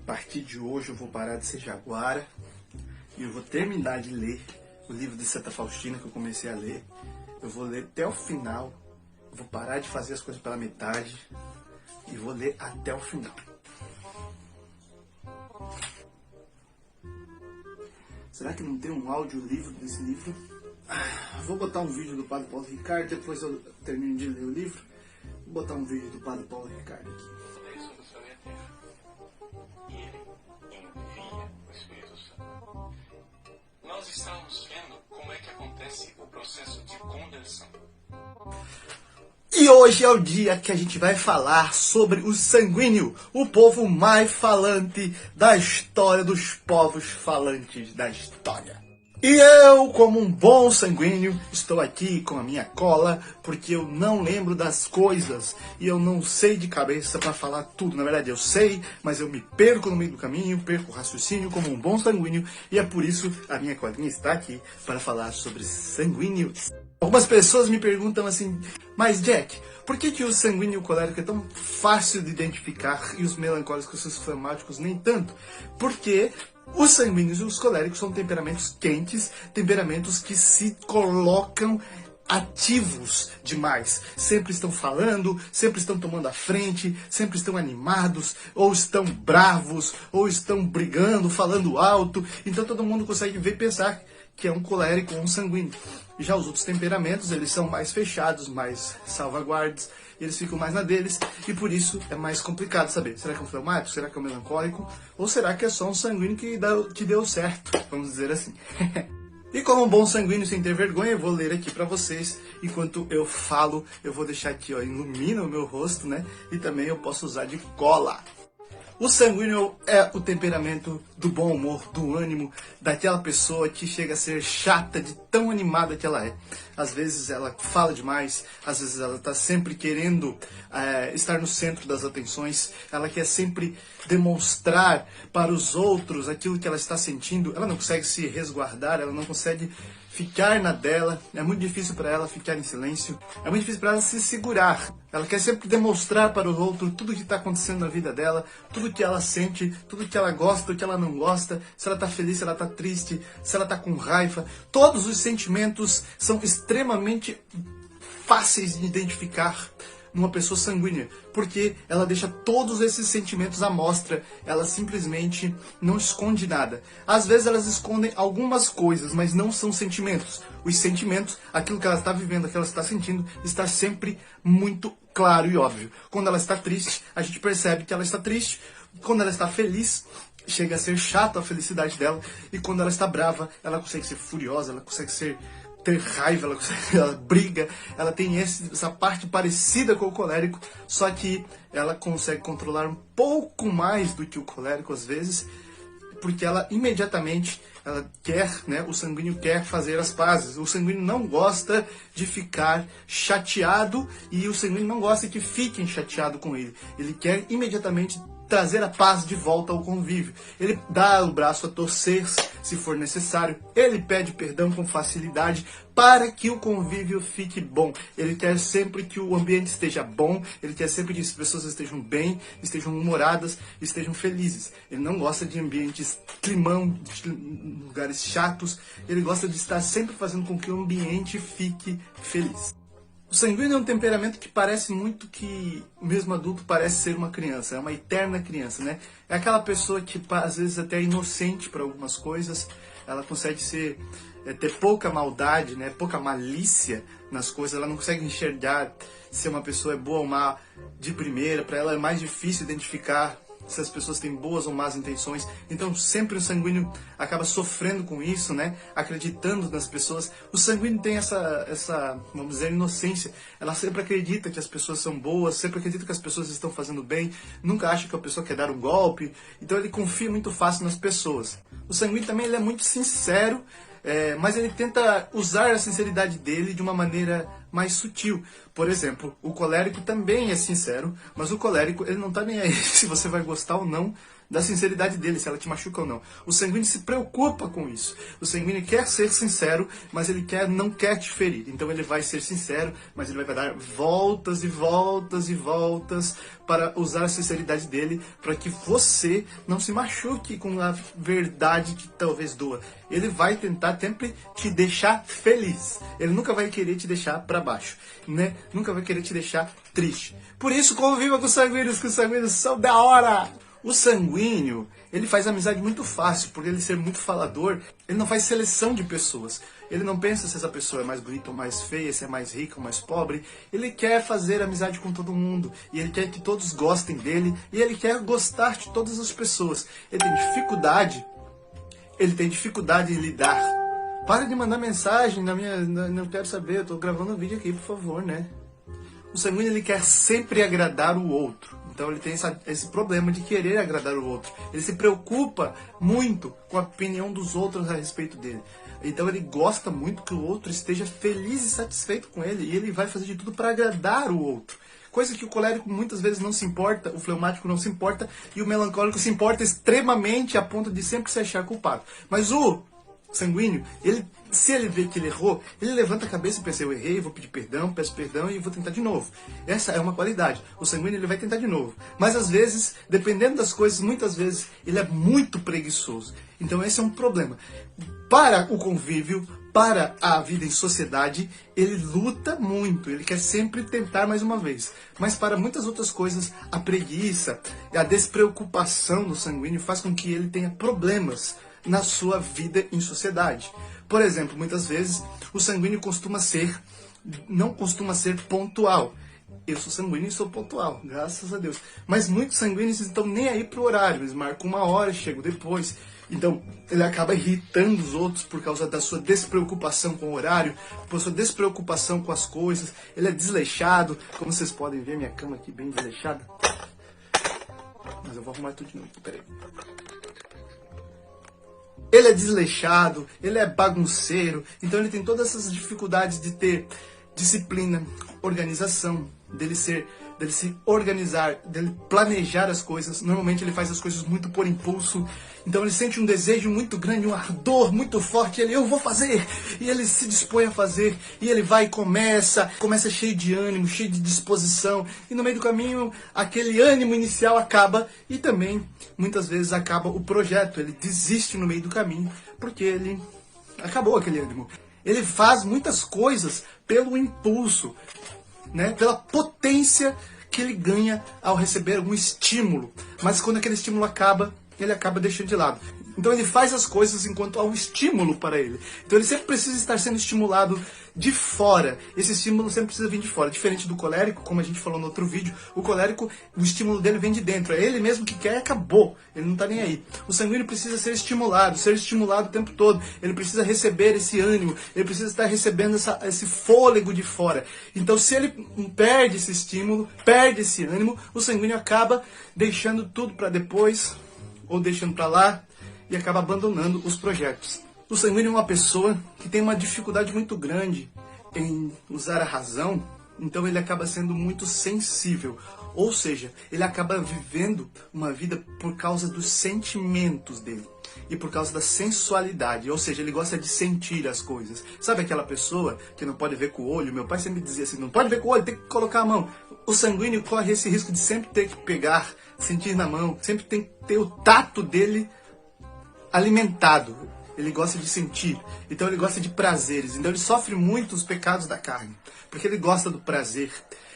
partir de hoje eu vou parar de ser jaguara e eu vou terminar de ler o livro de Santa Faustina que eu comecei a ler. Eu vou ler até o final, eu vou parar de fazer as coisas pela metade e vou ler até o final. Será que não tem um audiolivro desse livro? Vou botar um vídeo do Padre Paulo Ricardo, depois eu termino de ler o livro. Vou botar um vídeo do Padre Paulo Ricardo aqui. E ele envia o Espírito Santo. Nós estamos vendo como é que acontece o processo de conversão. E hoje é o dia que a gente vai falar sobre o sanguíneo, o povo mais falante da história dos povos falantes da história. E eu, como um bom sanguíneo, estou aqui com a minha cola, porque eu não lembro das coisas e eu não sei de cabeça para falar tudo. Na verdade eu sei, mas eu me perco no meio do caminho, perco o raciocínio como um bom sanguíneo, e é por isso a minha colinha está aqui para falar sobre sanguíneos. Algumas pessoas me perguntam assim, mas Jack, por que o sanguíneo e o colérico é tão fácil de identificar e os melancólicos e os flemáticos nem tanto? Porque os sanguíneos e os coléricos são temperamentos quentes, temperamentos que se colocam ativos demais. Sempre estão falando, sempre estão tomando a frente, sempre estão animados, ou estão bravos, ou estão brigando, falando alto. Então todo mundo consegue ver e pensar que é um colérico ou um sanguíneo. Já os outros temperamentos, eles são mais fechados, mais salvaguardas, eles ficam mais na deles, e por isso é mais complicado saber. Será que é um fleumático? Será que é um melancólico? Ou será que é só um sanguíneo que deu certo? Vamos dizer assim. E como um bom sanguíneo sem ter vergonha, eu vou ler aqui pra vocês. Enquanto eu falo, eu vou deixar aqui, ó, ilumina o meu rosto, né? E também eu posso usar de cola. O sanguíneo é o temperamento do bom humor, do ânimo, daquela pessoa que chega a ser chata de tão animada que ela é. Às vezes ela fala demais, às vezes ela está sempre querendo estar no centro das atenções, ela quer sempre demonstrar para os outros aquilo que ela está sentindo, ela não consegue se resguardar, ela não consegue ficar na dela, é muito difícil para ela ficar em silêncio, é muito difícil para ela se segurar. Ela quer sempre demonstrar para o outro tudo o que está acontecendo na vida dela, tudo que ela sente, tudo que ela gosta, o que ela não gosta, se ela está feliz, se ela está triste, se ela está com raiva. Todos os sentimentos são extremamente fáceis de identificar numa pessoa sanguínea, porque ela deixa todos esses sentimentos à mostra, ela simplesmente não esconde nada. Às vezes elas escondem algumas coisas, mas não são sentimentos. Os sentimentos, aquilo que ela está vivendo, aquilo que ela está sentindo, está sempre muito claro e óbvio. Quando ela está triste, a gente percebe que ela está triste. Quando ela está feliz, chega a ser chato a felicidade dela. E quando ela está brava, ela consegue ser furiosa, ela consegue ter raiva, ela briga, ela tem essa parte parecida com o colérico, só que ela consegue controlar um pouco mais do que o colérico às vezes, porque ela imediatamente, ela quer, né, o sanguíneo quer fazer as pazes. O sanguíneo não gosta de ficar chateado e o sanguíneo não gosta que fiquem chateados com ele. Ele quer imediatamente trazer a paz de volta ao convívio. Ele dá o braço a torcer se for necessário. Ele pede perdão com facilidade para que o convívio fique bom. Ele quer sempre que o ambiente esteja bom. Ele quer sempre que as pessoas estejam bem, estejam humoradas, estejam felizes. Ele não gosta de ambientes climão, de lugares chatos. Ele gosta de estar sempre fazendo com que o ambiente fique feliz. O sanguíneo é um temperamento que parece muito que, mesmo adulto, parece ser uma criança. É uma eterna criança, né? É aquela pessoa que, às vezes, até é inocente para algumas coisas. Ela consegue ter pouca maldade, né? Pouca malícia nas coisas. Ela não consegue enxergar se uma pessoa é boa ou má de primeira. Para ela é mais difícil identificar se as pessoas têm boas ou más intenções. Então sempre o sanguíneo acaba sofrendo com isso, né? Acreditando nas pessoas. O sanguíneo tem essa, vamos dizer, inocência. Ela sempre acredita que as pessoas são boas, sempre acredita que as pessoas estão fazendo bem, nunca acha que a pessoa quer dar um golpe. Então ele confia muito fácil nas pessoas. O sanguíneo também ele é muito sincero, mas ele tenta usar a sinceridade dele de uma maneira mais sutil, Por exemplo, o colérico também é sincero, mas o colérico ele não tá nem aí se você vai gostar ou não da sinceridade dele, se ela te machuca ou não. O sanguíneo se preocupa com isso. O sanguíneo quer ser sincero, mas ele não quer te ferir. Então ele vai ser sincero, mas ele vai dar voltas e voltas e voltas para usar a sinceridade dele, para que você não se machuque com a verdade que talvez doa. Ele vai tentar sempre te deixar feliz. Ele nunca vai querer te deixar para baixo, né? Nunca vai querer te deixar triste. Por isso, conviva com os sanguíneos, que os sanguíneos são da hora! O sanguíneo, ele faz amizade muito fácil, por ele ser muito falador, ele não faz seleção de pessoas. Ele não pensa se essa pessoa é mais bonita ou mais feia, se é mais rica ou mais pobre. Ele quer fazer amizade com todo mundo, e ele quer que todos gostem dele, e ele quer gostar de todas as pessoas. Ele tem dificuldade em lidar. Para de mandar mensagem não quero saber, eu tô gravando um vídeo aqui, por favor, né? O sanguíneo, ele quer sempre agradar o outro. Então ele tem esse problema de querer agradar o outro. Ele se preocupa muito com a opinião dos outros a respeito dele. Então ele gosta muito que o outro esteja feliz e satisfeito com ele. E ele vai fazer de tudo para agradar o outro. Coisa que o colérico muitas vezes não se importa, o fleumático não se importa, e o melancólico se importa extremamente a ponto de sempre se achar culpado. Mas o sanguíneo, se ele vê que ele errou, ele levanta a cabeça e pensa, eu errei, vou pedir perdão, peço perdão e vou tentar de novo. Essa é uma qualidade. O sanguíneo, ele vai tentar de novo. Mas às vezes, dependendo das coisas, muitas vezes, ele é muito preguiçoso. Então esse é um problema. Para o convívio, para a vida em sociedade, ele luta muito, ele quer sempre tentar mais uma vez. Mas para muitas outras coisas, a preguiça, a despreocupação do sanguíneo faz com que ele tenha problemas na sua vida em sociedade. Por exemplo, muitas vezes o sanguíneo não costuma ser pontual. Eu sou sanguíneo e sou pontual, graças a Deus. Mas muitos sanguíneos estão nem aí pro horário, eles marcam uma hora, chegam depois. Então ele acaba irritando os outros por causa da sua despreocupação com o horário, por sua despreocupação com as coisas. Ele é desleixado, como vocês podem ver, minha cama aqui bem desleixada. Mas eu vou arrumar tudo de novo, peraí. Ele é desleixado, ele é bagunceiro, então ele tem todas essas dificuldades de ter disciplina, organização, dele se organizar, dele planejar as coisas. Normalmente ele faz as coisas muito por impulso, então ele sente um desejo muito grande, um ardor muito forte, eu vou fazer, e ele se dispõe a fazer, e ele vai e começa cheio de ânimo, cheio de disposição, e no meio do caminho aquele ânimo inicial acaba, e também muitas vezes acaba o projeto, ele desiste no meio do caminho, porque ele acabou aquele ânimo. Ele faz muitas coisas pelo impulso, né? Pela potência que ele ganha ao receber algum estímulo. Mas quando aquele estímulo acaba, ele acaba deixando de lado. Então ele faz as coisas enquanto há um estímulo para ele. Então ele sempre precisa estar sendo estimulado de fora. Esse estímulo sempre precisa vir de fora. Diferente do colérico, como a gente falou no outro vídeo, o colérico, o estímulo dele vem de dentro. É ele mesmo que quer e acabou. Ele não está nem aí. O sanguíneo precisa ser estimulado o tempo todo. Ele precisa receber esse ânimo. Ele precisa estar recebendo esse fôlego de fora. Então se ele perde esse estímulo, perde esse ânimo, o sanguíneo acaba deixando tudo para depois, ou deixando para lá, e acaba abandonando os projetos. O sanguíneo é uma pessoa que tem uma dificuldade muito grande em usar a razão, então ele acaba sendo muito sensível. Ou seja, ele acaba vivendo uma vida por causa dos sentimentos dele e por causa da sensualidade. Ou seja, ele gosta de sentir as coisas. Sabe aquela pessoa que não pode ver com o olho? Meu pai sempre dizia assim, não pode ver com o olho, tem que colocar a mão. O sanguíneo corre esse risco de sempre ter que pegar, sentir na mão, sempre tem que ter o tato dele alimentado. Ele gosta de sentir, então ele gosta de prazeres, então ele sofre muito os pecados da carne, porque ele gosta do prazer,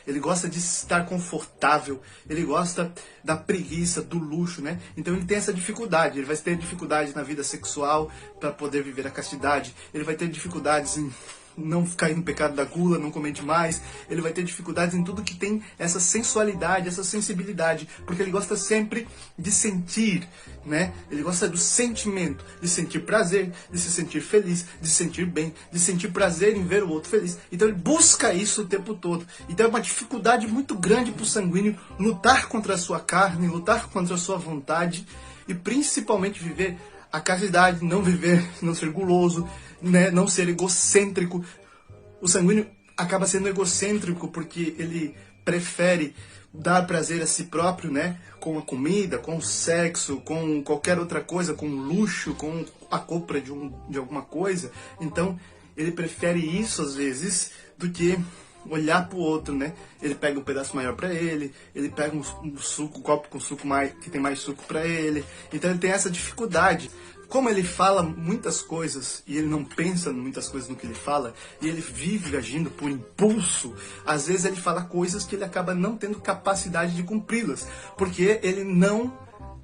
ele gosta de estar confortável, ele gosta da preguiça, do luxo, né? Então ele tem essa dificuldade, ele vai ter dificuldade na vida sexual para poder viver a castidade, ele vai ter dificuldades em não cair no pecado da gula, não comer demais, ele vai ter dificuldades em tudo que tem essa sensualidade, essa sensibilidade, porque ele gosta sempre de sentir, né? Ele gosta do sentimento, de sentir prazer, de se sentir feliz, de se sentir bem, de sentir prazer em ver o outro feliz. Então ele busca isso o tempo todo. Então é uma dificuldade muito grande para o sanguíneo lutar contra a sua carne, lutar contra a sua vontade e principalmente viver a castidade, não ser guloso, né, não ser egocêntrico. O sanguíneo acaba sendo egocêntrico porque ele prefere dar prazer a si próprio, né? Com a comida, com o sexo, com qualquer outra coisa, com luxo, com a compra de alguma coisa. Então, ele prefere isso às vezes do que olhar pro outro, né? Ele pega um pedaço maior pra ele, ele pega um suco, um copo com suco que tem mais suco pra ele. Então ele tem essa dificuldade. Como ele fala muitas coisas e ele não pensa em muitas coisas no que ele fala, e ele vive agindo por impulso, às vezes ele fala coisas que ele acaba não tendo capacidade de cumpri-las, porque ele não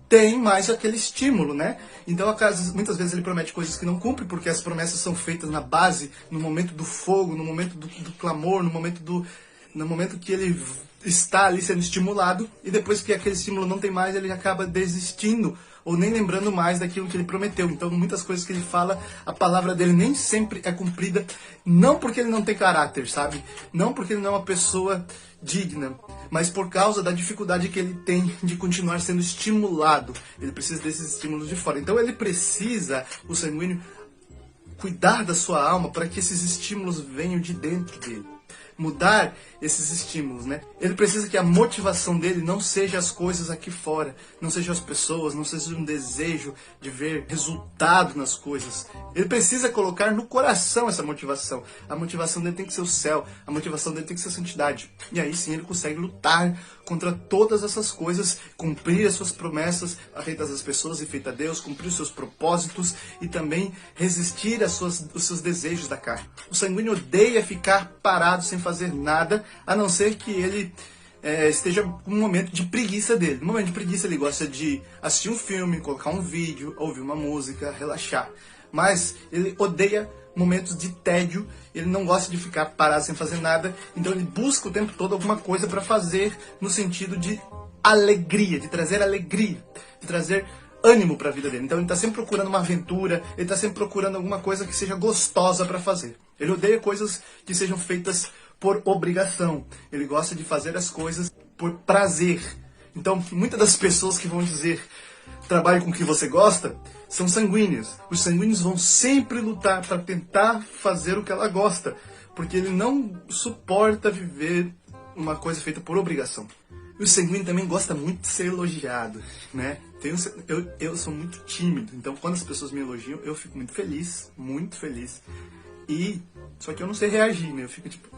tem mais aquele estímulo, né? Então, muitas vezes ele promete coisas que não cumpre, porque as promessas são feitas na base, no momento do fogo, no momento do clamor, no momento que ele está ali sendo estimulado, e depois que aquele estímulo não tem mais, ele acaba desistindo, ou nem lembrando mais daquilo que ele prometeu. Então, muitas coisas que ele fala, a palavra dele nem sempre é cumprida, não porque ele não tem caráter, sabe? Não porque ele não é uma pessoa digna, mas por causa da dificuldade que ele tem de continuar sendo estimulado. Ele precisa desses estímulos de fora. Então, ele precisa, o sanguíneo, cuidar da sua alma para que esses estímulos venham de dentro dele. Mudar esses estímulos, né? Ele precisa que a motivação dele não seja as coisas aqui fora, não seja as pessoas, não seja um desejo de ver resultado nas coisas. Ele precisa colocar no coração essa motivação. A motivação dele tem que ser o céu, a motivação dele tem que ser a santidade. E aí sim ele consegue lutar contra todas essas coisas, cumprir as suas promessas feitas às pessoas e feitas a Deus, cumprir os seus propósitos e também resistir aos seus desejos da carne. O sanguíneo odeia ficar parado sem fazer nada, a não ser que ele esteja com um momento de preguiça dele. No momento de preguiça ele gosta de assistir um filme, colocar um vídeo, ouvir uma música, relaxar. Mas ele odeia momentos de tédio, ele não gosta de ficar parado sem fazer nada, então ele busca o tempo todo alguma coisa para fazer no sentido de alegria, de trazer ânimo para a vida dele. Então ele está sempre procurando uma aventura, ele está sempre procurando alguma coisa que seja gostosa para fazer. Ele odeia coisas que sejam feitas por obrigação. Ele gosta de fazer as coisas por prazer. Então, muitas das pessoas que vão dizer trabalhe com o que você gosta são sanguíneos. Os sanguíneos vão sempre lutar para tentar fazer o que ela gosta, porque ele não suporta viver uma coisa feita por obrigação. E o sanguíneo também gosta muito de ser elogiado, né? Eu sou muito tímido, então quando as pessoas me elogiam, eu fico muito feliz, muito feliz. Só que eu não sei reagir, né? Eu fico tipo...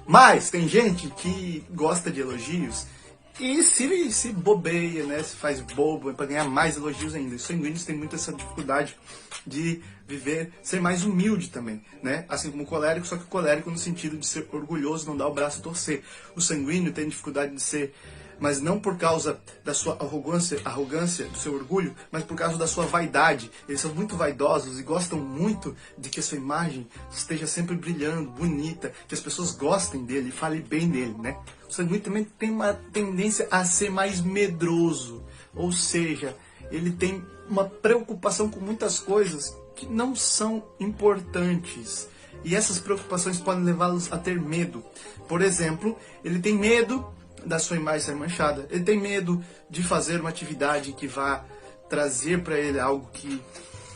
Mas tem gente que gosta de elogios e se bobeia, né? Se faz bobo para ganhar mais elogios ainda. Os sanguíneos têm muito essa dificuldade de ser mais humilde também, né? Assim como o colérico, só que o colérico no sentido de ser orgulhoso, não dar o braço a torcer. O sanguíneo tem dificuldade de ser, mas não por causa da sua arrogância, do seu orgulho, mas por causa da sua vaidade. Eles são muito vaidosos e gostam muito de que a sua imagem esteja sempre brilhando, bonita, que as pessoas gostem dele, falem bem dele, né? O sanguíneo também tem uma tendência a ser mais medroso, ou seja, ele tem uma preocupação com muitas coisas que não são importantes. E essas preocupações podem levá-los a ter medo. Por exemplo, ele tem medo da sua imagem ser manchada. Ele tem medo de fazer uma atividade que vá trazer para ele algo que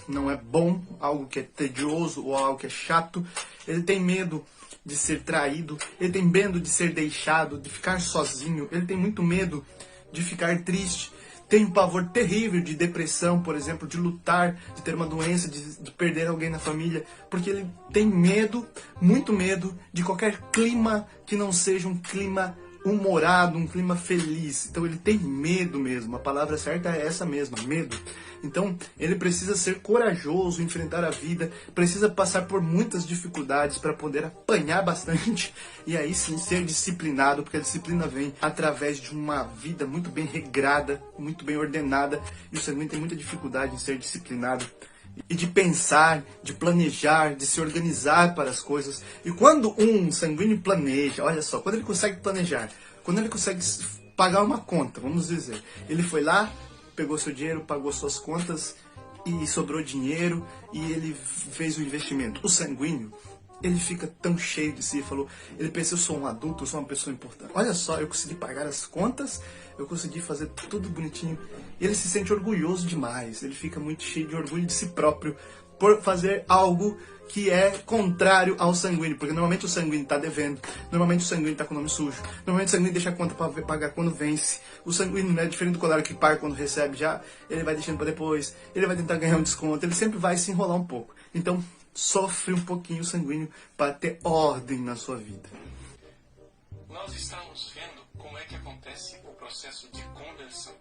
não é bom, algo que é tedioso ou algo que é chato. Ele tem medo de ser traído. Ele tem medo de ser deixado, de ficar sozinho. Ele tem muito medo de ficar triste. Tem um pavor terrível de depressão, por exemplo, de lutar, de ter uma doença, de perder alguém na família, porque ele tem medo, muito medo, de qualquer clima que não seja um clima humorado, um clima feliz. Então ele tem medo mesmo, a palavra certa é essa mesma, medo. Então ele precisa ser corajoso, enfrentar a vida, precisa passar por muitas dificuldades para poder apanhar bastante e aí sim ser disciplinado, porque a disciplina vem através de uma vida muito bem regrada, muito bem ordenada, e o sanguíneo tem muita dificuldade em ser disciplinado e de pensar, de planejar, de se organizar para as coisas. E quando um sanguíneo planeja, olha só, quando ele consegue planejar, quando ele consegue pagar uma conta, vamos dizer, ele foi lá, pegou seu dinheiro, pagou suas contas e sobrou dinheiro e ele fez o investimento. O sanguíneo, ele fica tão cheio de si, ele pensa, eu sou um adulto, eu sou uma pessoa importante. Olha só, eu consegui pagar as contas, eu consegui fazer tudo bonitinho. E ele se sente orgulhoso demais, ele fica muito cheio de orgulho de si próprio, por fazer algo que é contrário ao sanguíneo, porque normalmente o sanguíneo está devendo, normalmente o sanguíneo está com o nome sujo, normalmente o sanguíneo deixa a conta para pagar quando vence. O sanguíneo não é diferente do colar que paga quando recebe já, ele vai deixando para depois, ele vai tentar ganhar um desconto, ele sempre vai se enrolar um pouco. Então, sofre um pouquinho o sanguíneo para ter ordem na sua vida. Nós estamos vendo como é que acontece o processo de conversão.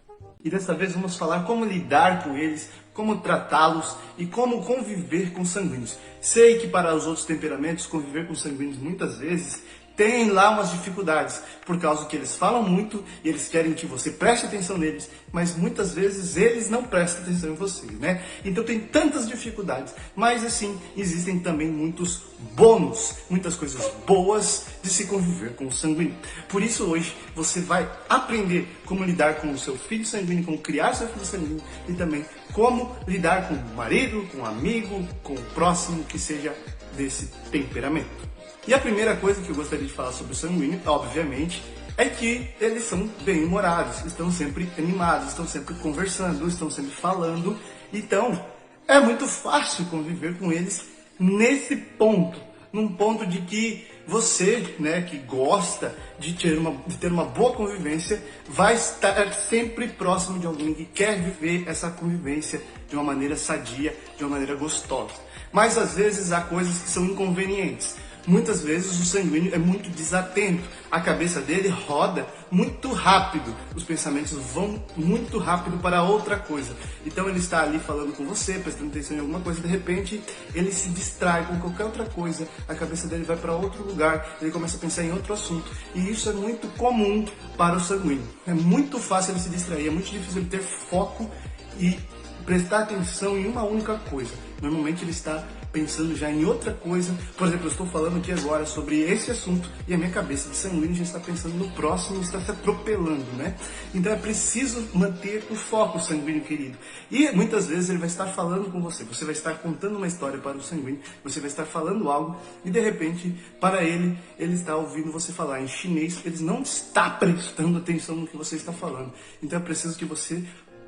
E dessa vez vamos falar como lidar com eles, como tratá-los e como conviver com sanguíneos. Sei que para os outros temperamentos, conviver com sanguíneos muitas vezes tem lá umas dificuldades, por causa que eles falam muito e eles querem que você preste atenção neles, mas muitas vezes eles não prestam atenção em você, né? Então tem tantas dificuldades, mas assim, existem também muitos bônus, muitas coisas boas de se conviver com o sanguíneo. Por isso hoje você vai aprender como lidar com o seu filho sanguíneo, como criar seu filho sanguíneo e também como lidar com o marido, com o amigo, com o próximo que seja desse temperamento. E a primeira coisa que eu gostaria de falar sobre o sanguíneo, obviamente, é que eles são bem-humorados, estão sempre animados, estão sempre conversando, estão sempre falando. Então, é muito fácil conviver com eles nesse ponto, num ponto de que você, né, que gosta de ter uma boa convivência, vai estar sempre próximo de alguém que quer viver essa convivência de uma maneira sadia, de uma maneira gostosa. Mas às vezes há coisas que são inconvenientes. Muitas vezes o sanguíneo é muito desatento, a cabeça dele roda muito rápido, os pensamentos vão muito rápido para outra coisa. Então ele está ali falando com você, prestando atenção em alguma coisa, de repente ele se distrai com qualquer outra coisa, a cabeça dele vai para outro lugar, ele começa a pensar em outro assunto. E isso é muito comum para o sanguíneo. É muito fácil ele se distrair, é muito difícil ele ter foco e prestar atenção em uma única coisa. Normalmente ele está pensando já em outra coisa. Por exemplo, eu estou falando aqui agora sobre esse assunto e a minha cabeça de sanguíneo já está pensando no próximo, está se atropelando, né? Então é preciso manter o foco, sanguíneo querido. E muitas vezes ele vai estar falando com você, você vai estar contando uma história para o sanguíneo, você vai estar falando algo e de repente, para ele está ouvindo você falar em chinês, ele não está prestando atenção no que você está falando. Então é preciso que você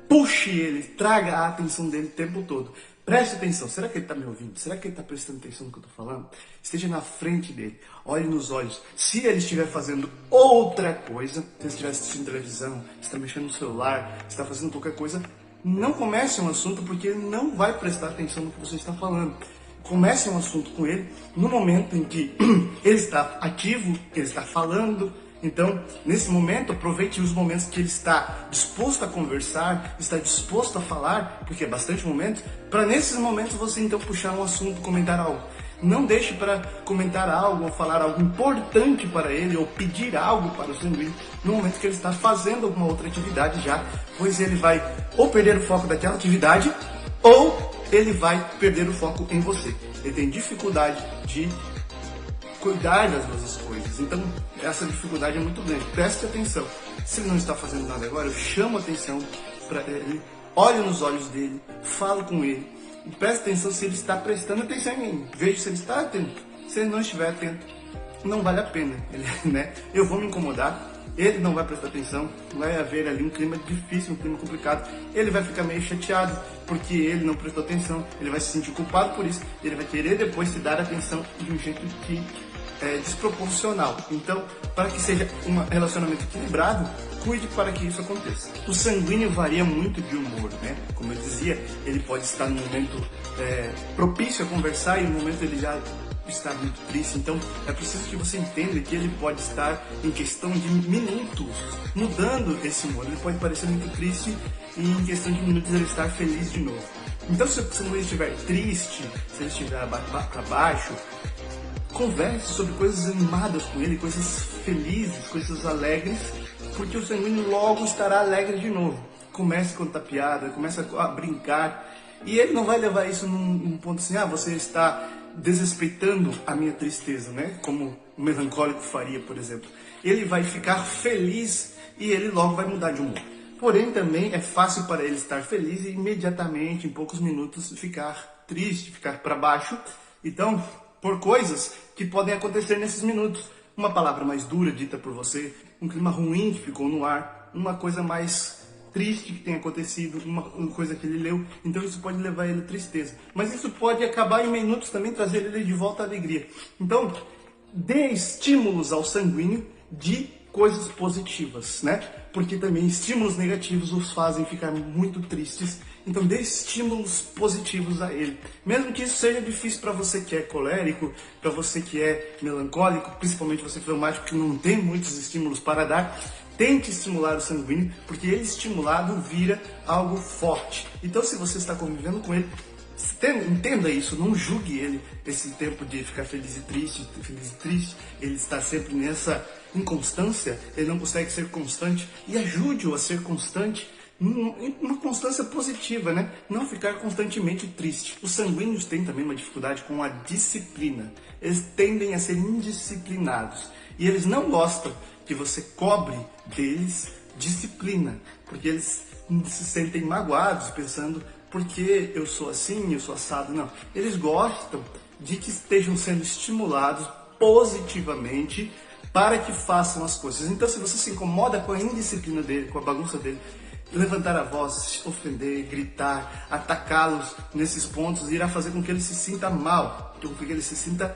puxe ele, traga a atenção dele o tempo todo. Preste atenção, será que ele está me ouvindo? Será que ele está prestando atenção no que eu estou falando? Esteja na frente dele, olhe nos olhos. Se ele estiver fazendo outra coisa, se ele estiver assistindo televisão, está mexendo no celular, está fazendo qualquer coisa, não comece um assunto porque ele não vai prestar atenção no que você está falando. Comece um assunto com ele no momento em que ele está ativo, ele está falando. Então, nesse momento, aproveite os momentos que ele está disposto a conversar, está disposto a falar, porque é bastante momento, para nesses momentos você então puxar um assunto, comentar algo. Não deixe para comentar algo ou falar algo importante para ele ou pedir algo para o sanguíneo no momento que ele está fazendo alguma outra atividade já, pois ele vai ou perder o foco daquela atividade ou ele vai perder o foco em você. Ele tem dificuldade de cuidar das duas coisas. Então, essa dificuldade é muito grande. Preste atenção. Se ele não está fazendo nada agora, eu chamo a atenção para ele, olho nos olhos dele, falo com ele, e preste atenção se ele está prestando atenção em mim. Veja se ele está atento. Se ele não estiver atento, não vale a pena. Ele, né? Eu vou me incomodar, ele não vai prestar atenção, vai haver ali um clima difícil, um clima complicado. Ele vai ficar meio chateado porque ele não prestou atenção, ele vai se sentir culpado por isso, ele vai querer depois te dar atenção de um jeito que desproporcional. Então, para que seja um relacionamento equilibrado, cuide para que isso aconteça. O sanguíneo varia muito de humor, né? Como eu dizia, ele pode estar num momento propício a conversar e no momento ele já está muito triste. Então, é preciso que você entenda que ele pode estar em questão de minutos mudando esse humor. Ele pode parecer muito triste e em questão de minutos ele estar feliz de novo. Então, se o sanguíneo estiver triste, se ele estiver para baixo, converse sobre coisas animadas com ele, coisas felizes, coisas alegres, porque o sanguíneo logo estará alegre de novo. Comece a contar piada, comece a brincar, e ele não vai levar isso num ponto assim, você está desrespeitando a minha tristeza, né? Como um melancólico faria, por exemplo. Ele vai ficar feliz e ele logo vai mudar de humor. Porém, também é fácil para ele estar feliz e imediatamente, em poucos minutos, ficar triste, ficar para baixo. Então, por coisas que podem acontecer nesses minutos. Uma palavra mais dura dita por você, um clima ruim que ficou no ar, uma coisa mais triste que tenha acontecido, uma coisa que ele leu, então isso pode levar ele à tristeza. Mas isso pode acabar em minutos também, trazer ele de volta à alegria. Então, dê estímulos ao sanguíneo de coisas positivas, né? Porque também estímulos negativos os fazem ficar muito tristes. Então dê estímulos positivos a ele. Mesmo que isso seja difícil para você que é colérico, para você que é melancólico, principalmente você fleumático que não tem muitos estímulos para dar, tente estimular o sanguíneo, porque ele estimulado vira algo forte. Então se você está convivendo com ele, entenda isso, não julgue ele esse tempo de ficar feliz e triste, ele está sempre nessa inconstância, ele não consegue ser constante, e ajude-o a ser constante, uma constância positiva, né? Não ficar constantemente triste. Os sanguíneos têm também uma dificuldade com a disciplina, eles tendem a ser indisciplinados, e eles não gostam que você cobre deles disciplina, porque eles se sentem magoados, pensando, porque eu sou assim, eu sou assado. Não, eles gostam de que estejam sendo estimulados positivamente para que façam as coisas. Então, se você se incomoda com a indisciplina dele, com a bagunça dele, levantar a voz, ofender, gritar, atacá-los nesses pontos, irá fazer com que ele se sinta mal, com que ele se sinta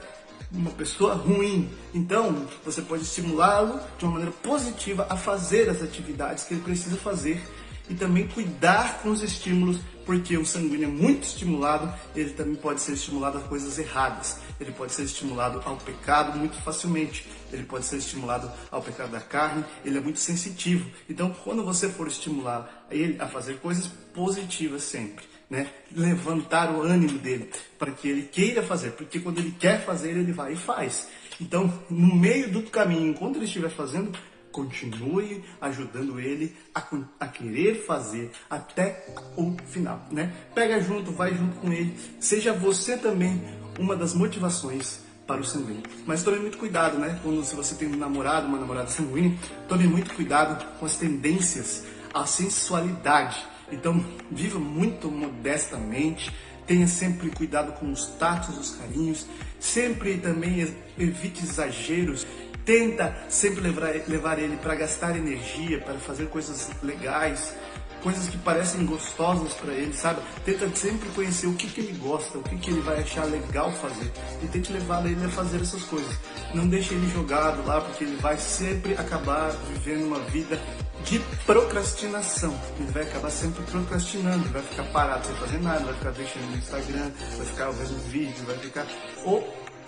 uma pessoa ruim. Então, você pode estimulá-lo de uma maneira positiva a fazer as atividades que ele precisa fazer, e também cuidar com os estímulos, porque o sanguíneo é muito estimulado, ele também pode ser estimulado a coisas erradas, ele pode ser estimulado ao pecado muito facilmente, ele pode ser estimulado ao pecado da carne, ele é muito sensitivo. Então, quando você for estimular ele a fazer coisas positivas sempre, né? Levantar o ânimo dele para que ele queira fazer, porque quando ele quer fazer, ele vai e faz. Então, no meio do caminho, enquanto ele estiver fazendo, continue ajudando ele a querer fazer até o final, né? Pega junto, vai junto com ele, seja você também uma das motivações para o sanguíneo. Mas tome muito cuidado, né? Se você tem um namorado, uma namorada sanguínea, tome muito cuidado com as tendências à sensualidade. Então, viva muito modestamente, tenha sempre cuidado com os tatos, os carinhos, sempre também evite exageros. Tenta sempre levar ele para gastar energia, para fazer coisas legais, coisas que parecem gostosas para ele, sabe? Tenta sempre conhecer o que ele gosta, o que ele vai achar legal fazer, e tente levar ele a fazer essas coisas. Não deixe ele jogado lá, porque ele vai sempre acabar vivendo uma vida de procrastinação. Ele vai acabar sempre procrastinando, vai ficar parado sem fazer nada, vai ficar deixando no Instagram, vai ficar vendo vídeo, vai ficar...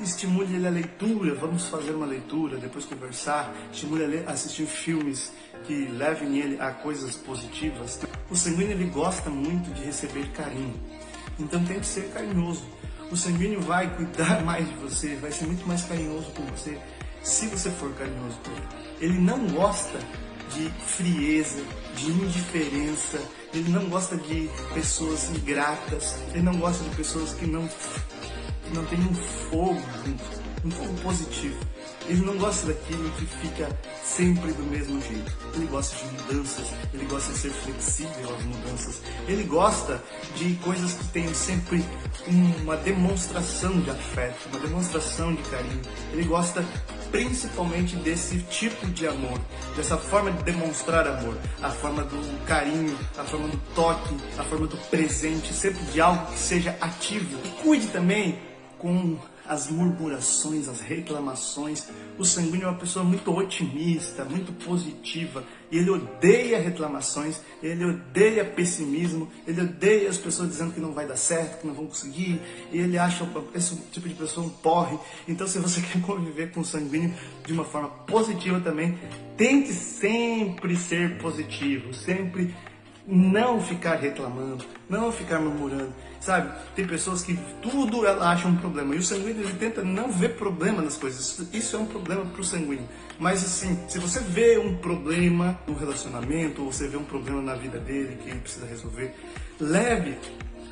Estimule ele a leitura, vamos fazer uma leitura, depois conversar, estimule ele a assistir filmes que levem ele a coisas positivas. O sanguíneo ele gosta muito de receber carinho, então tente ser carinhoso. O sanguíneo vai cuidar mais de você, vai ser muito mais carinhoso com você se você for carinhoso com ele. Ele não gosta de frieza, de indiferença, ele não gosta de pessoas ingratas, ele não gosta de pessoas que não tem um fogo positivo. Ele não gosta daquilo que fica sempre do mesmo jeito. Ele gosta de mudanças, ele gosta de ser flexível às mudanças. Ele gosta de coisas que tenham sempre uma demonstração de afeto, uma demonstração de carinho. Ele gosta principalmente desse tipo de amor, dessa forma de demonstrar amor, a forma do carinho, a forma do toque, a forma do presente, sempre de algo que seja ativo. E cuide também com as murmurações, as reclamações. O sanguíneo é uma pessoa muito otimista, muito positiva, e ele odeia reclamações, ele odeia pessimismo, ele odeia as pessoas dizendo que não vai dar certo, que não vão conseguir, e ele acha esse tipo de pessoa um porre. Então, se você quer conviver com o sanguíneo de uma forma positiva também, tente sempre ser positivo, sempre não ficar reclamando, não ficar murmurando, sabe? Tem pessoas que tudo ela acha um problema, e o sanguíneo ele tenta não ver problema nas coisas. Isso é um problema para o sanguíneo. Mas assim, se você vê um problema no relacionamento, ou você vê um problema na vida dele que ele precisa resolver, leve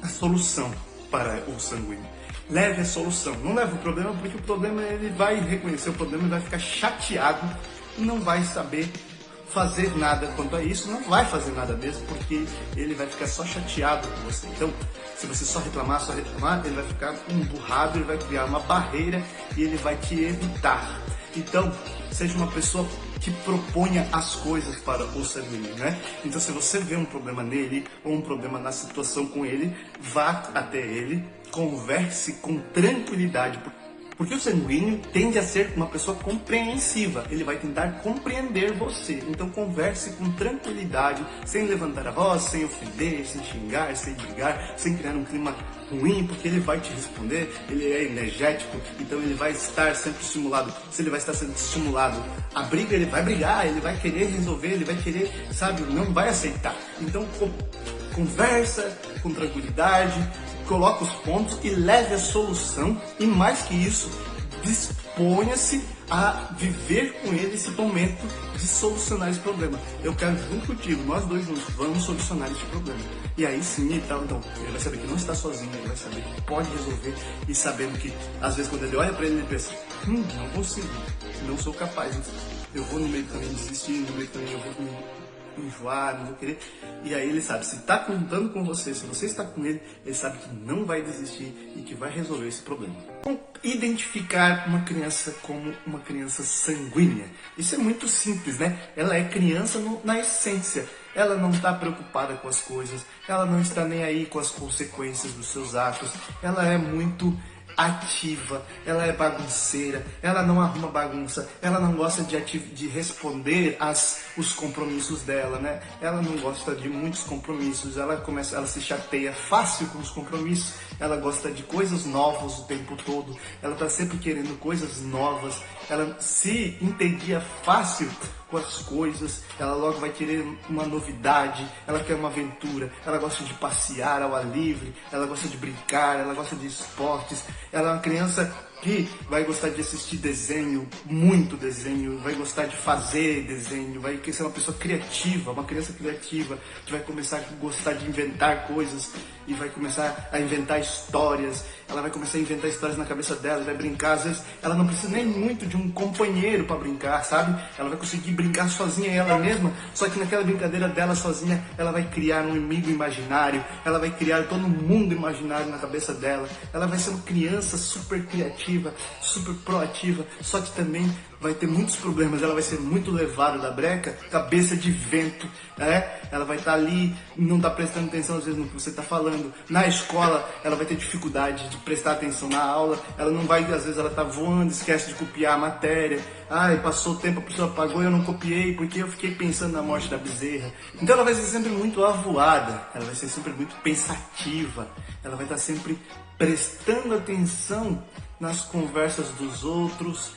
a solução para o sanguíneo. Leve a solução, não leve o problema, porque o problema ele vai reconhecer o problema e vai ficar chateado e não vai saber fazer nada quanto a isso, não vai fazer nada mesmo, porque ele vai ficar só chateado com você. Então, se você só reclamar, ele vai ficar emburrado, ele vai criar uma barreira e ele vai te evitar. Então, seja uma pessoa que proponha as coisas para o sanguíneo, né? Então, se você vê um problema nele ou um problema na situação com ele, vá até ele, converse com tranquilidade. Porque o sanguíneo tende a ser uma pessoa compreensiva, ele vai tentar compreender você. Então converse com tranquilidade, sem levantar a voz, sem ofender, sem xingar, sem brigar, sem criar um clima ruim, porque ele vai te responder, ele é energético, então ele vai estar sempre estimulado. Se ele vai estar sendo estimulado a briga, ele vai brigar, ele vai querer resolver, ele vai querer, sabe, não vai aceitar. Então conversa com tranquilidade, coloque os pontos e leve a solução, e mais que isso, disponha-se a viver com ele esse momento de solucionar esse problema. Eu quero junto contigo, nós dois juntos, vamos solucionar esse problema. E aí sim, então, ele vai saber que não está sozinho, ele vai saber que pode resolver, e sabendo que, às vezes, quando ele olha para ele, ele pensa, não consigo, não sou capaz, eu vou no meio do caminho desistir, no meio do caminho eu vou enjoar, não vou querer. E aí ele sabe, se está contando com você, se você está com ele, ele sabe que não vai desistir e que vai resolver esse problema. Então, identificar uma criança como uma criança sanguínea. Isso é muito simples, né? Ela é criança na essência. Ela não está preocupada com as coisas, ela não está nem aí com as consequências dos seus atos, ela é muito ativa, ela é bagunceira, ela não arruma bagunça, ela não gosta de responder os compromissos dela, né? Ela não gosta de muitos compromissos, ela se chateia fácil com os compromissos, ela gosta de coisas novas o tempo todo, ela está sempre querendo coisas novas, ela se entendia fácil com as coisas, ela logo vai querer uma novidade, ela quer uma aventura, ela gosta de passear ao ar livre, ela gosta de brincar, ela gosta de esportes, ela é uma criança que vai gostar de assistir desenho, muito desenho, vai gostar de fazer desenho, vai ser uma pessoa criativa, uma criança criativa, que vai começar a gostar de inventar coisas e vai começar a inventar histórias, ela vai começar a inventar histórias na cabeça dela, vai brincar, às vezes ela não precisa nem muito de um companheiro para brincar, sabe? Ela vai conseguir brincar sozinha ela mesma, só que naquela brincadeira dela sozinha, ela vai criar um inimigo imaginário, ela vai criar todo um mundo imaginário na cabeça dela, ela vai ser uma criança super criativa, super proativa, só que também vai ter muitos problemas, ela vai ser muito levada da breca, cabeça de vento, né? Ela vai estar ali, não está prestando atenção às vezes no que você está falando. Na escola, ela vai ter dificuldade de prestar atenção na aula, ela não vai, às vezes ela está voando, esquece de copiar a matéria, passou o tempo, a pessoa apagou e eu não copiei porque eu fiquei pensando na morte da bezerra. Então ela vai ser sempre muito avoada, ela vai ser sempre muito pensativa, ela vai estar sempre prestando atenção nas conversas dos outros,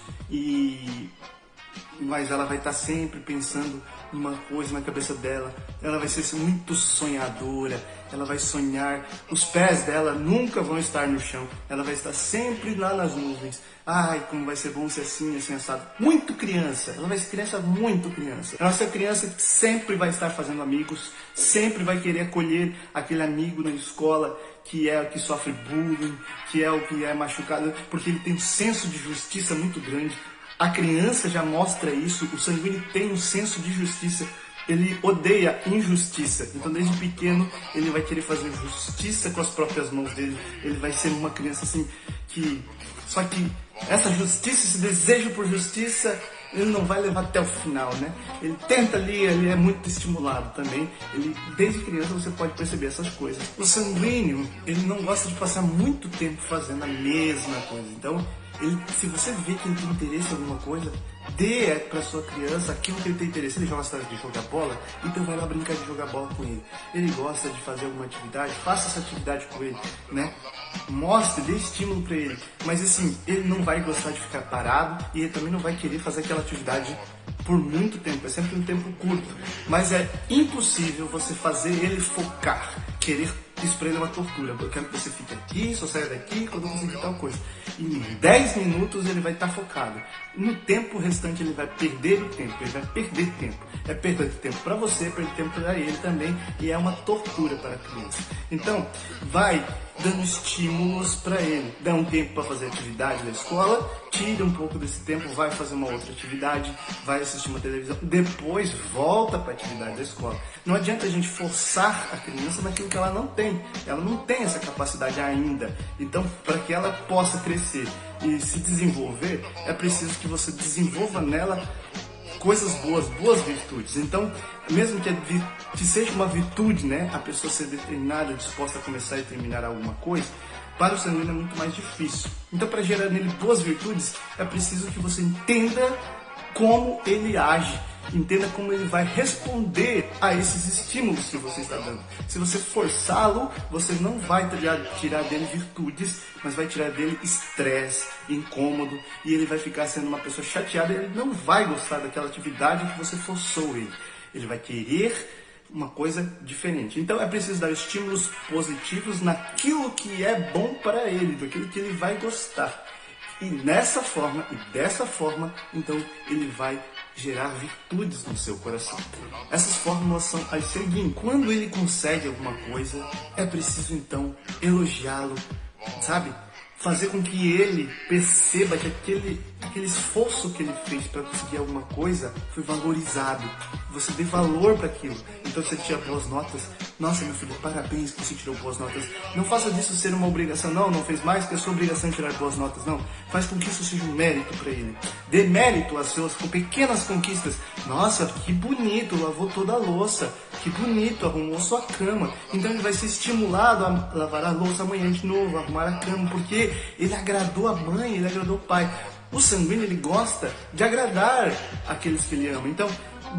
mas ela vai estar sempre pensando numa coisa na cabeça dela, ela vai ser muito sonhadora, ela vai sonhar, os pés dela nunca vão estar no chão, ela vai estar sempre lá nas nuvens. Ai, como vai ser bom ser assim, assim, assado. Muito criança, ela vai ser criança muito criança. Ela vai ser criança que sempre vai estar fazendo amigos, sempre vai querer acolher aquele amigo na escola que é o que sofre bullying, que é o que é machucado, porque ele tem um senso de justiça muito grande. A criança já mostra isso, o sanguíneo tem um senso de justiça, ele odeia injustiça, então desde pequeno ele vai querer fazer justiça com as próprias mãos dele, ele vai ser uma criança assim só que essa justiça, esse desejo por justiça, ele não vai levar até o final, né? Ele tenta ali, ele é muito estimulado também. Desde criança você pode perceber essas coisas. O sanguíneo, ele não gosta de passar muito tempo fazendo a mesma coisa. Então, se você vê que ele tem interesse em alguma coisa, dê para sua criança aquilo que ele tem interesse. Ele gosta de jogar bola, então vai lá brincar de jogar bola com ele. Ele gosta de fazer alguma atividade, faça essa atividade com ele, né? Mostre, dê estímulo para ele. Mas assim, ele não vai gostar de ficar parado e ele também não vai querer fazer aquela atividade por muito tempo, é sempre um tempo curto. Mas é impossível você fazer ele focar, querer. Isso pra ele é uma tortura. Eu quero que você fique aqui, só saia daqui quando eu conseguir tal coisa. E em 10 minutos ele vai estar focado. No tempo restante ele vai perder o tempo. Ele vai perder tempo. É perder tempo para você, perder tempo para ele também. E é uma tortura para a criança. Então, vai dando estímulos para ele. Dá um tempo para fazer atividade da escola, tira um pouco desse tempo, vai fazer uma outra atividade, vai assistir uma televisão, depois volta para a atividade da escola. Não adianta a gente forçar a criança naquilo que ela não tem. Ela não tem essa capacidade ainda. Então, para que ela possa crescer e se desenvolver, é preciso que você desenvolva nela coisas boas, boas virtudes. Então, mesmo que seja uma virtude, né, a pessoa ser determinada, disposta a começar e terminar alguma coisa, para o sanguíneo é muito mais difícil. Então, para gerar nele boas virtudes, é preciso que você entenda como ele age, entenda como ele vai responder a esses estímulos que você está dando. Se você forçá-lo, você não vai tirar dele virtudes, mas vai tirar dele estresse, incômodo, e ele vai ficar sendo uma pessoa chateada, e ele não vai gostar daquela atividade que você forçou ele. Ele vai querer uma coisa diferente. Então é preciso dar estímulos positivos naquilo que é bom para ele, daquilo que ele vai gostar. E nessa forma, e dessa forma, então ele vai gerar virtudes no seu coração. Essas fórmulas são as seguintes. Quando ele consegue alguma coisa, é preciso então elogiá-lo, sabe? Fazer com que ele perceba que aquele esforço que ele fez para conseguir alguma coisa foi valorizado. Você dê valor para aquilo. Então você tira boas notas. Nossa, meu filho, parabéns que você tirou boas notas. Não faça disso ser uma obrigação. Não fez mais que a sua obrigação tirar boas notas. Não, faz com que isso seja um mérito para ele. Dê mérito às suas pequenas conquistas. Nossa, que bonito, lavou toda a louça. Que bonito, arrumou sua cama. Então ele vai ser estimulado a lavar a louça amanhã de novo, arrumar a cama, porque ele agradou a mãe, ele agradou o pai. O sanguíneo, ele gosta de agradar aqueles que ele ama. Então,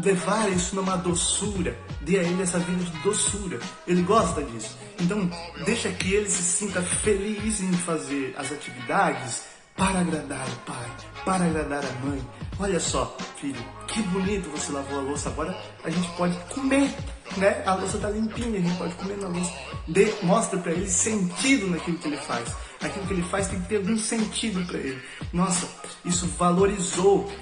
levar isso numa doçura, dê a ele essa vida de doçura. Ele gosta disso. Então, deixa que ele se sinta feliz em fazer as atividades para agradar o pai, para agradar a mãe. Olha só, filho, que bonito você lavou a louça. Agora a gente pode comer, né? A louça está limpinha, a gente pode comer na louça. Mostra para ele sentido naquilo que ele faz. Aquilo que ele faz tem que ter algum sentido para ele. Nossa, isso valorizou.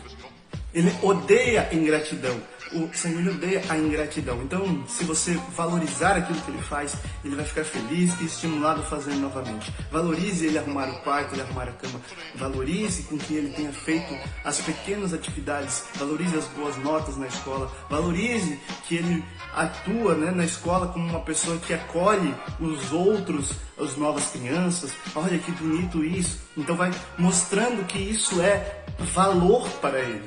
Ele odeia a ingratidão. O sanguíneo odeia a ingratidão. Então, se você valorizar aquilo que ele faz, ele vai ficar feliz e estimulado a fazer novamente. Valorize ele arrumar o quarto, ele arrumar a cama. Valorize com que ele tenha feito as pequenas atividades. Valorize as boas notas na escola. Valorize que ele atua, né, na escola como uma pessoa que acolhe os outros, as novas crianças. Olha que bonito isso. Então vai mostrando que isso é valor para ele.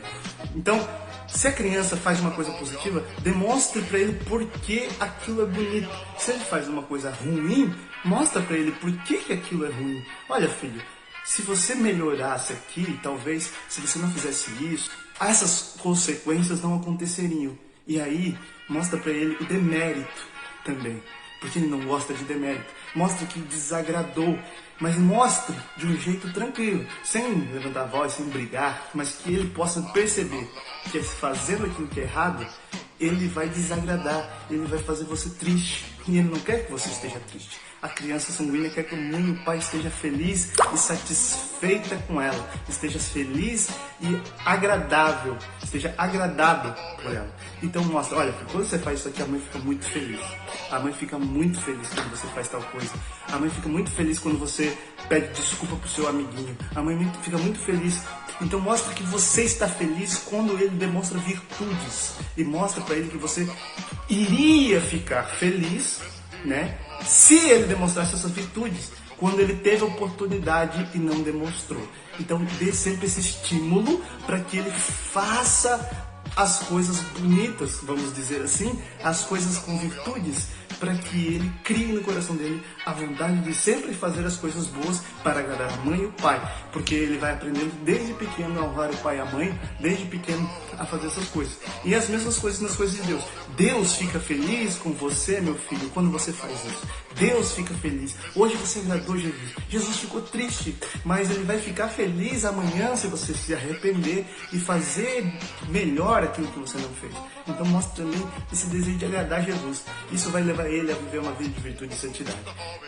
Então, se a criança faz uma coisa positiva, demonstre para ele por que aquilo é bonito. Se ele faz uma coisa ruim, mostra para ele por que aquilo é ruim. Olha, filho, se você melhorasse aqui, talvez, se você não fizesse isso, essas consequências não aconteceriam. E aí, mostra para ele o demérito também, porque ele não gosta de demérito. Mostra que desagradou, mas mostre de um jeito tranquilo, sem levantar a voz, sem brigar, mas que ele possa perceber que fazendo aquilo que é errado, ele vai desagradar, ele vai fazer você triste, e ele não quer que você esteja triste. A criança sanguínea quer que a mãe e o pai estejam felizes e satisfeita com ela, esteja feliz e agradável, esteja agradado por ela. Então mostra, olha, quando você faz isso aqui, a mãe fica muito feliz. A mãe fica muito feliz quando você faz tal coisa. A mãe fica muito feliz quando você pede desculpa pro seu amiguinho. A mãe fica muito feliz. Então mostra que você está feliz quando ele demonstra virtudes. E mostra para ele que você iria ficar feliz, né, se ele demonstrasse essas virtudes, quando ele teve a oportunidade e não demonstrou. Então dê sempre esse estímulo para que ele faça as coisas bonitas, vamos dizer assim, as coisas com virtudes, para que ele crie no coração dele a vontade de sempre fazer as coisas boas para agradar a mãe e o pai, porque ele vai aprendendo desde pequeno a honrar o pai e a mãe, desde pequeno a fazer essas coisas. E as mesmas coisas nas coisas de Deus. Deus fica feliz com você, meu filho, quando você faz isso. Deus fica feliz. Hoje você agradou Jesus. Jesus ficou triste, mas ele vai ficar feliz amanhã se você se arrepender e fazer melhor aquilo que você não fez. Então mostra também esse desejo de agradar Jesus. Isso vai levar ele a viver uma vida de virtude e santidade.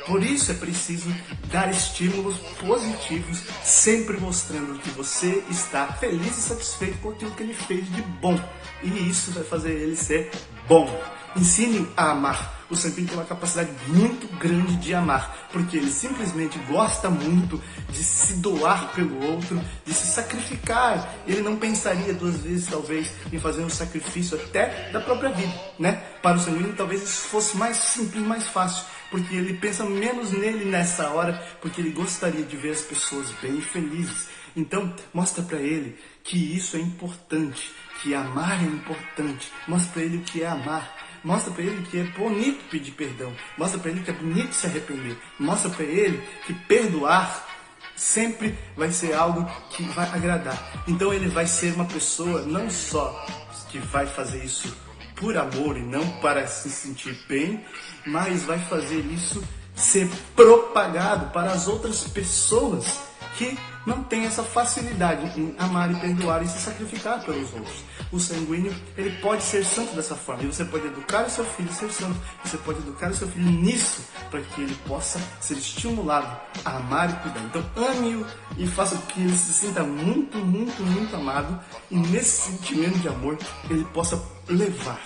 Por isso é preciso dar estímulos positivos, sempre mostrando que você está feliz e satisfeito com aquilo que ele fez de bom. E isso vai fazer ele ser bom. Ensine-o a amar. O sanguíneo tem uma capacidade muito grande de amar, porque ele simplesmente gosta muito de se doar pelo outro, de se sacrificar. Ele não pensaria duas vezes, talvez, em fazer um sacrifício até da própria vida, né? Para o sanguíneo, talvez isso fosse mais simples, mais fácil, porque ele pensa menos nele nessa hora, porque ele gostaria de ver as pessoas bem felizes. Então, mostra para ele que isso é importante, que amar é importante. Mostra para ele o que é amar. Mostra para ele que é bonito pedir perdão. Mostra para ele que é bonito se arrepender. Mostra para ele que perdoar sempre vai ser algo que vai agradar. Então ele vai ser uma pessoa não só que vai fazer isso por amor e não para se sentir bem, mas vai fazer isso ser propagado para as outras pessoas que não têm essa facilidade em amar e perdoar e se sacrificar pelos outros. O sanguíneo, ele pode ser santo dessa forma. E você pode educar o seu filho a ser santo. Você pode educar o seu filho nisso, para que ele possa ser estimulado a amar e cuidar. Então ame-o e faça com que ele se sinta muito, muito, muito amado. E nesse sentimento de amor, ele possa levar.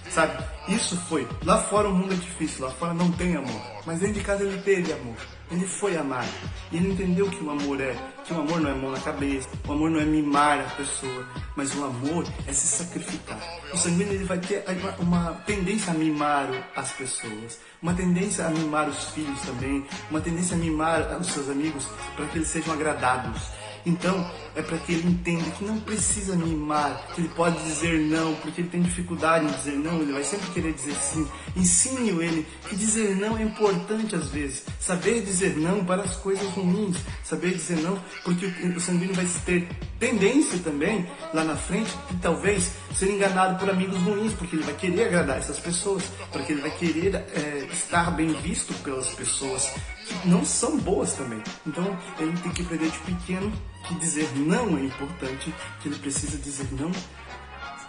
Sabe, isso foi. Lá fora o mundo é difícil, lá fora não tem amor. Mas dentro de casa ele teve amor. Ele foi amado. E ele entendeu que o amor é. Que o amor não é mão na cabeça. O amor não é mimar a pessoa. Mas o amor é se sacrificar. O sanguíneo ele vai ter uma tendência a mimar as pessoas. Uma tendência a mimar os filhos também. Uma tendência a mimar os seus amigos para que eles sejam agradados. Então, é para que ele entenda que não precisa mimar, que ele pode dizer não, porque ele tem dificuldade em dizer não, ele vai sempre querer dizer sim. Ensine-o ele que dizer não é importante às vezes. Saber dizer não para as coisas ruins. Saber dizer não, porque o sanguíneo vai ter tendência também, lá na frente, de talvez ser enganado por amigos ruins, porque ele vai querer agradar essas pessoas, porque ele vai querer estar bem visto pelas pessoas que não são boas também. Então, ele tem que aprender de pequeno que dizer não é importante, que ele precisa dizer não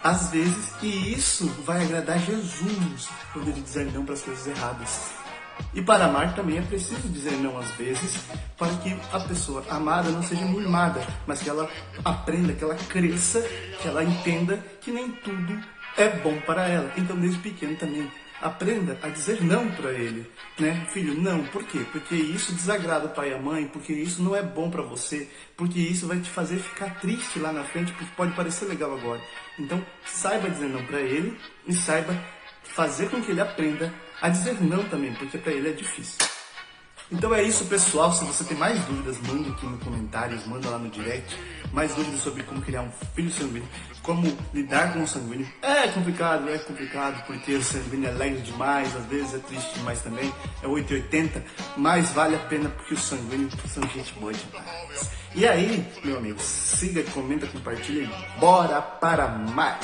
às vezes, e isso vai agradar Jesus quando ele dizer não para as coisas erradas. E para amar também é preciso dizer não às vezes, para que a pessoa amada não seja mimada, mas que ela aprenda, que ela cresça, que ela entenda que nem tudo é bom para ela. Então, desde pequeno também, aprenda a dizer não para ele, né? Filho, não. Por quê? Porque isso desagrada o pai e a mãe, porque isso não é bom para você, porque isso vai te fazer ficar triste lá na frente, porque pode parecer legal agora. Então, saiba dizer não para ele e saiba fazer com que ele aprenda a dizer não também, porque para ele é difícil. Então é isso, pessoal. Se você tem mais dúvidas, manda aqui nos comentários, manda lá no direct. Mais dúvidas sobre como criar um filho sanguíneo, como lidar com o sanguíneo. É complicado, porque o sanguíneo é alegre demais, às vezes é triste demais também, é 880, mas vale a pena porque os sanguíneos são gente boa demais. E aí, meu amigo, siga, comenta, compartilha e bora para mais!